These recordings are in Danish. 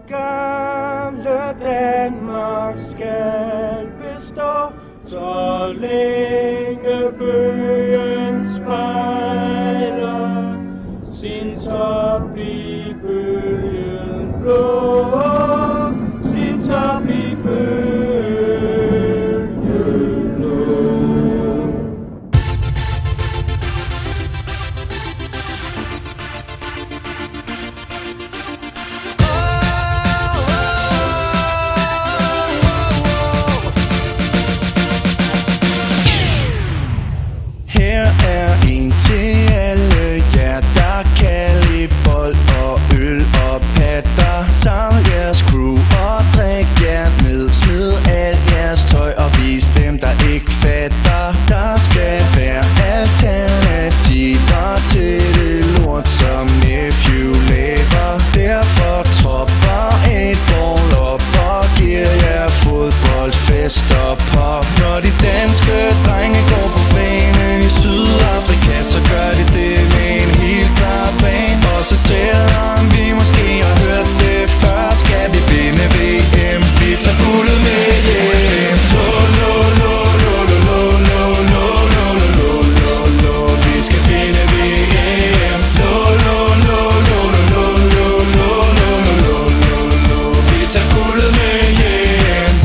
gamle Danmark skal bestå, så længe bøgen spejler sin top i bølgen blå, sin top i bølgen blå. Her er en til alle jer, der kan lide bold og øl og patter. Saml jeres crew og drik jer ned. Smid alt jeres tøj og vis dem, der ikke fatter. Der skal være alternativer til det lort, som Nephew laver. Derfor tropper et ball op og giver jer fodboldfest og pop. Når de danske drenge går på banen i Sydafrika, så gør de det med en helt klar plan. Og så selvom vi måske har hørt det før, skal vi vinde VM. Vi tager guldet med hjem. Lo, lo, lo, lo, lo, lo, lo, lo, lo, lo, lo. Vi skal vinde VM. Lo, lo, lo, lo, lo, lo, lo, lo, lo, lo, lo. Vi tager guldet med hjem.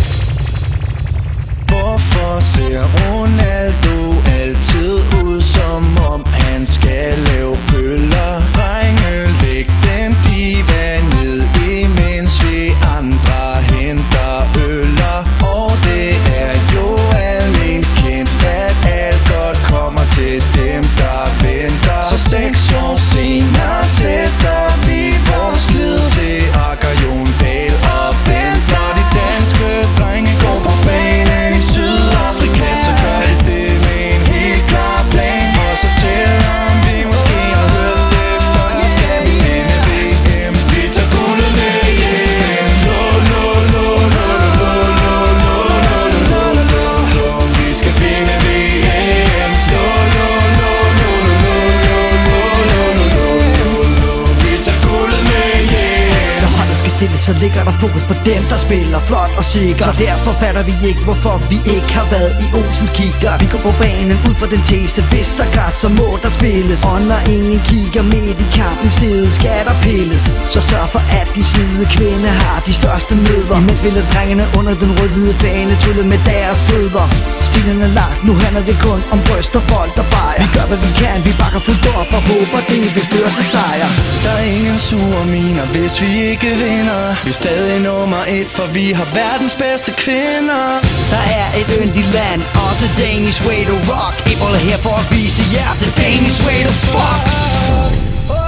Hvorfor ser Ronaldo altid ud, som om han skal lave pøller? Drenge, læg den diva ned, imens vi andre henter øller. Og det er jo almen kendt, at alt godt kommer til dem, der venter. Så 6 år senere sætter vi vores lid til Akker, Jon Dahl og Bent. Når de danske drenge går på banen i Sydafrika, så gør de det med en helt klar plan. Og så selvom vi måske har hørt det før, skal vi vinde VM. Vi tager guldet med hjem. Lo, lo, lo, lo, lo, lo, lo, lo, lo, lo, lo. Vi skal vinde VM. Lo, lo, lo, lo, lo, lo, lo, lo, lo, lo, lo. Vi tager guldet med hjem. Når holdet skal stille, så ligger der fokus på dem, der spiller flot og sikker. Så derfor fatter vi ikke, hvorfor vi ikke har været i Olsens kigger. Vi går på banen ud fra den tese, hvis der græs, så må der spilles. Og når ingen kigger midt i kampen, side skal der pilles. Så sørg for, at de slide kvinde har de største møder. Imens vil drengene under den rød-hvide fane trylle med deres fødder. Stilen er lagt, nu handler det kun om bryst og bold og bajer. Vi gør hvad vi kan, vi bakker fuldt op og håber det vil føre til sejr. Der er ingen sure miner, hvis vi ikke vinder. Vi er stadig nummer 1, for vi har verdens bedste kvinder. Der er et yndigt land, og the Danish way to rock. Able er her for at vise jer, the Danish way to fuck. Lo,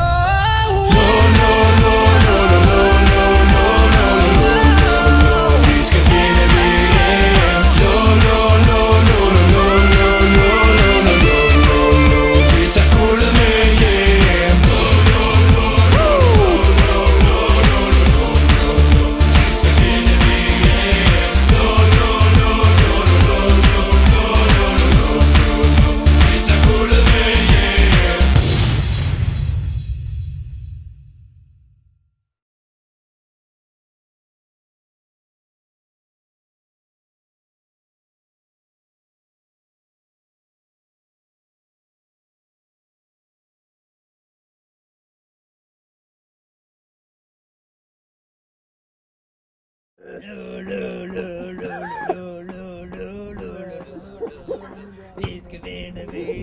lo, lo, lo, lo, lo, lo, lo, lo, lo, lo. Vi skal vinde VM. Lo, lo, lo, lo, lo, lo, lo, lo, lo, lo, lo. Vi tager guldet med hjem. Lo, lo, lo, lo, lo, lo, lo, lo, lo, lo. Vi skal vinde VM. Lo, lo, lo, lo, lo, lo, lo, lo, lo, lo. Vi tager guldet med hjem. Vi skal vinde VM.